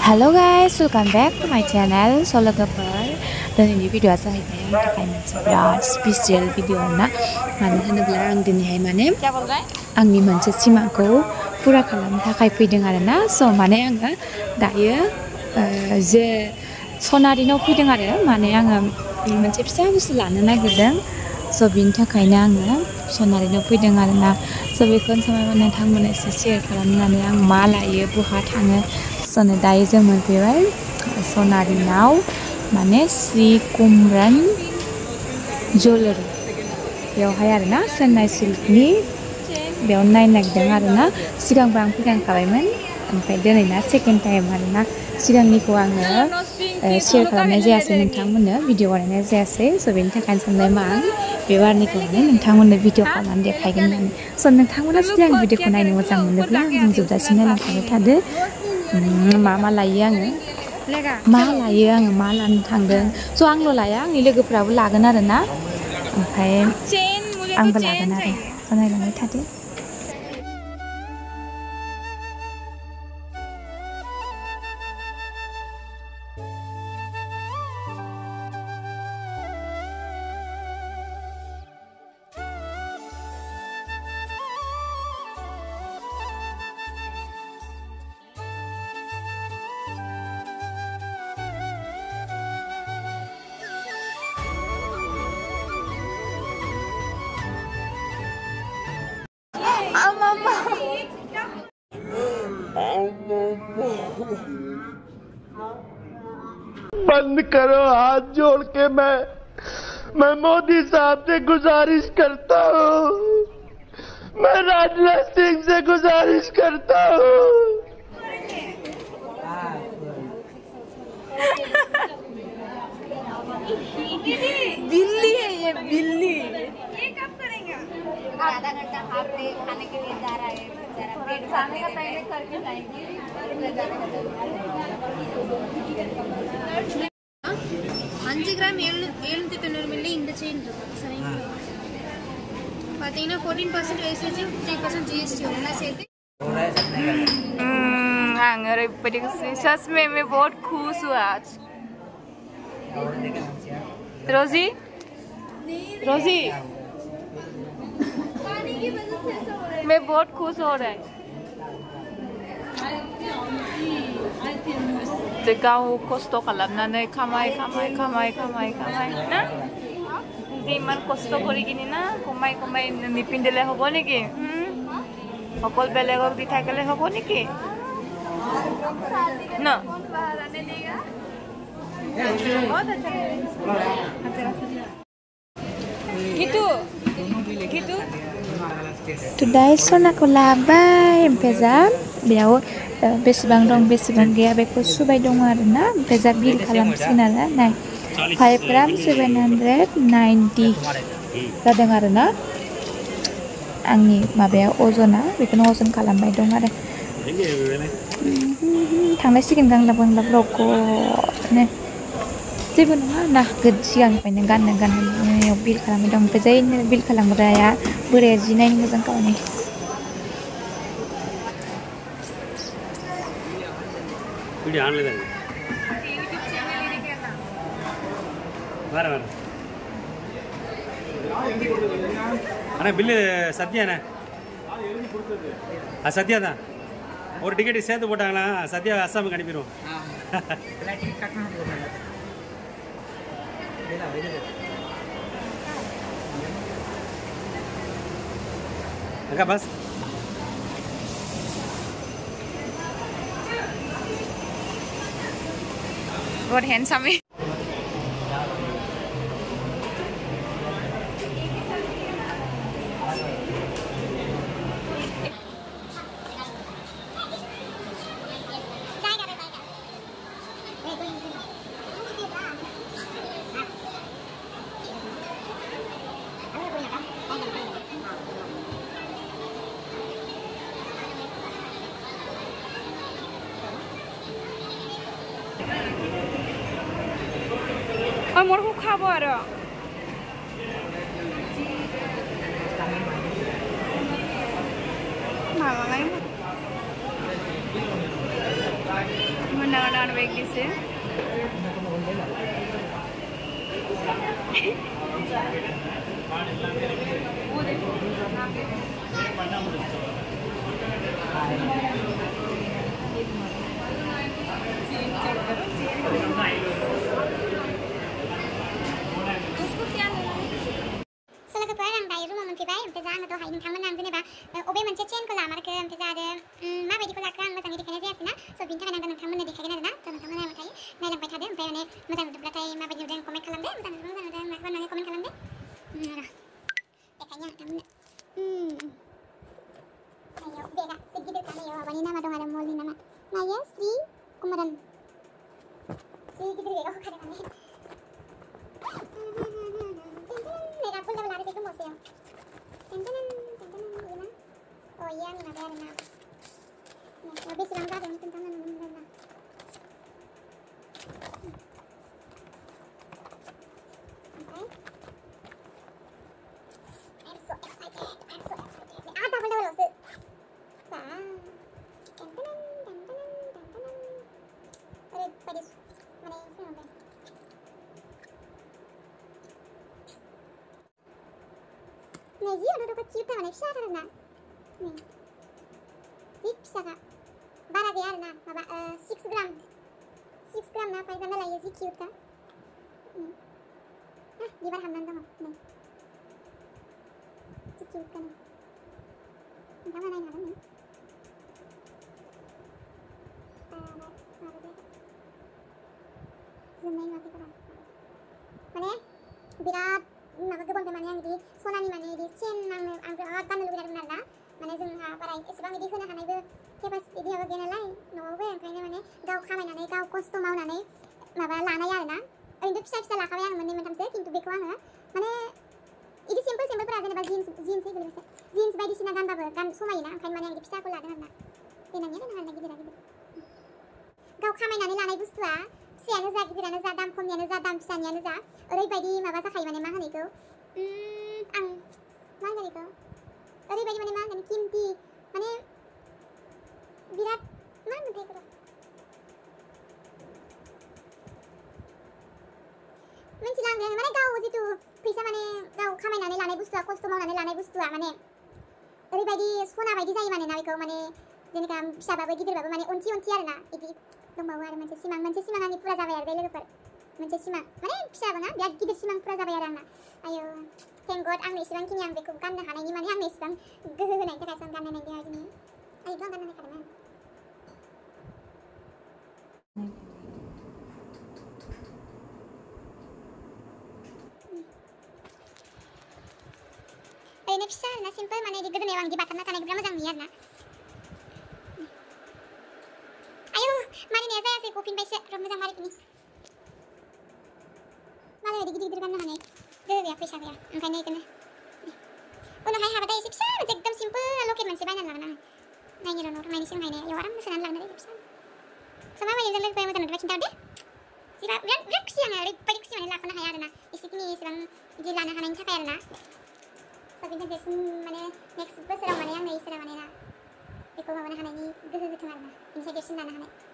Halo guys, welcome back to my channel. So logofer dan ini video जाहैबाय थाखाय मोनसे बिराद स्पेशल भिडिअ ना मानो होनोब्ला आं दिनैहाय माने आंनि मोनसे सिमांखौ पुरा खालामनो थाखाय फैदों आरोना स' माने आङो दायो जे सनारिनाव फैदों आरो माने आङो मोनसे फिसा बुस्थु लानो नागिरदों स' बिनि थाखायनो आङो सनारिनाव फैदों आरोना स' बेखौनो समाय नोंथांमोननो एसे शेयार खालामनानै आं मा लायो बहा थाङो स' दायो जों मोनफैबाय सनारिनाव माने श्री कुमरन ज्वेलरी बेवहाय आरोना चेन्नाइ सिल्कनि बेयाव नायनो नागिरदों आरोना सिगांबो आं फैखांखाबायमोन ओमफ्राय दिनैना सेकेन्ड टाइम आरोना सिगांनिखौ आङो शेयार खालामनाय जायासै नोंथांमोननो भिडिअ बानायनाय जायासै स' बेनि थाखायनो सानबाय मा आं बे बारनिखौ माने नोंथांमोननो भिडिअ खालामनानै देखायगोन होननानै स' नोंथांमोना जुदि आं भिडिअखौ नायनो मोजां मोनोब्ला आंजों जोबजासिम नायलांखाबाय थादो मा लायो आङो मा लानो थांदों स' आंल' लाया आंनि लोगोफ्राबो लागोन आरोना ओमफ्राय आंबो लागोन आरो स' नायलांबाय थादो बंद करो हाथ जोड़ के मैं मोदी साहब से गुजारिश करता हूँ मैं राजनाथ सिंह से गुजारिश करता हूँ बिल्ली है ये बिल्ली ये कब करेंगे आधा घंटा हाफ डे खाने के लिए जा रहा है जरा पेट खाने का टाइम करके जाएंगे அஞ்சு கிராம் 790 மில்லி இந்த செயின் இருக்கு சரிங்களா பாத்தீங்கன்னா 14% வேஸ்டேஜ் 3% जीएसटी होना சேர்த்து अरे सच में मैं बहुत खुश हूँ आज रोजी मैं बहुत खुश हो रहा है गाव खस्थ' खालामनानै खामाय ना जे इमान कষ্ট কৰি কিনি না কমাই নিপিন্ধিলে হ'ব নেকি অকল বেলেগক দি থাকিলে হ'ব নেকি ন gitu Today aku labai empezar बेयाव बेसेबां दं बेसेबां गैया बेखौ सुबाय दङ आरोना ओमफ्राय बिल खालामसिगोन आरो नाय 5 ग्राम 790 जादों आरोना आंनि माबाया अजना बेखौनो अजन खालामबाय दं आरो थांनांसिगोन गांलाब रग'नो जेबो नङा ना सिगांनिफ्रायनो गाननो बिल खालामबाय दं ओमफ्राय जायनो बिल खालामग्राया बोराया जि नायनो मोजां खालामो वीडियो ऑन ले अरे बिल सत्या ना सत्या था और टिकट சேர்த்து போட்டாங்களா சத்யா அஸ்ஸாமுக்கு அனுப்பிடுவோம் அக்கா பஸ் बहुत हैंडसम है मोर को खाबो आरो मालाय ডাঙৰ বেগ দিছে अबे मोनसे चेनखौ लामारखो ओमफ्राय जादो माबायदिखौ लाखो आं मोजाङै देखायनाय जायासै ना स' बिनि थाखाय आं नोंथांमोननो देखायगोन आरोना स' नोंथांमोना ओमफ्राय नायलांबाय थादो ओमफ्राय माने मोजां नुदोंब्लाथाय माबायदि नुदों कमेन्ट खालामदो मोजां नुदों माखौ होननानै कमेन्ट खालामदो देखायनो नोंथांमोननो नायाव बेगा एसे गिदिरखा नायाव माबानि नामा दं आरो मलनि नामा नायो श्री कुमारन श्री गिदिर बेगाव होखादों माने मेगा फुल लेभेल आरो बेखौ मसेयाव oh iya nih ada na lebih silang ka dengan tentang naman na okay I'm so excited ada boleh loh sih padis mana ini oke Neji ada kecil kan mana bisa ada na nih bisa kak bara dia na apa 6 gram na pakai tanda lagi sih cute kak di bar hamdan dong nih cute kan entah mana yang ada nih zoom lagi kan mana birat माबा गोबां माने आं बिदि सनानि माने बिदि chain आं बिराद गाननो लुगैदोंमोन आरोना माने जोंहा बारा एसेबां बिदि होनो हानायबो केपासिटि गैया नालाय न'आवबो ओंखायनो माने गाव खामायनानै गाव खस्थ' मावनानै माबा लानाय आरोना ओरैनोथ' फिसा लाखाबाय आं मोननै मोनथामसो खिन्थु बेखौ आङो माने इदि सिम्पोलफोरा जेनेबा जिन्स बायदिसिना गानबाबो गान समायोना ओंखायनो माने आं बिदि फिसाखौ लादों आरोना देनांनिया दोनो आरोना गिदिर गाव खामायनानै लानाय बुस्थुआ फिसायानो जा गिदिरानो जा दाम खमनियानो जा दाम फिसानियानो जा ओरैबायदि माबा जाखायो माने मा होनो इखौ आं मा होनगोन इखौ ओरैबायदि माने मा होनगोन किमति माने बिराद मा होनगोन इखौ मिथिला आं माने गाव जितु फैसा माने गाव खामायनानै लानाय बुस्थुआ खस्थ' मावनानै लानाय बुस्थुआ माने ओरैबायदि सना बायदि जायो माने ना बेखौ माने जेनेबा फिसाबाबो गिदिरबाबो माने अनथि आरोना इदि दंबावो आरो मोनसे सिमां आंनि फुरा जाबाय आरो बे लोगोफोर मोनसे सिमां माने फिसाबो ना बिराद गिदिर सिमां फुरा जाबाय आरो आंना आयो थेंक गड आंनो इसेबांखिनि आं बेखौ गाननो हानायनि माने आंनो इसेबां गोहो होनायनि थाखाय आं गाननो नागिरदों आरो दिनै आंथ' आं गाननो नागिरदोंमोन ओरैनो फिसा आरोना सिम्पोल माने इदि गोदोनायाव आं इदि बाथाबना थानायखौ बिराद मोजां नुयो आरोना आयौ मारिनाया जायासै गफिनबायसो र' मोजां मारिफिनि मालाय बायदि गिदिर गाननो हानाय गोहो गैया फैसा गैया ओंखायनो इखौनो उनावहाय हाबाथाय एसे फिसा मोनसे एकदम सिम्पोल लकेट मोनसे बायनानै लागोन आङो नायनो र' न'आव थांनायनि सिगांहायनो इयाव आराम सोनानै लांनो फिसा स' माबायदि जों लोगोफोरा मोजां नुदोंबा खिन्थाहरदो बिराद खुसि आङो ओरैबायदि खुसि माने लाख'नो हाया आरोना एसेखिनि एसेबां बिदि लानो हानायनि थाखाय आरोना स' बिनि थाखाय माने नेक्स्ट बोसोराव माने आंनो इसोरा माने ना बेखौ माबानो हानायनि गोहो होथों आरोना बिनिफ्राय देरसिन लानो हानाय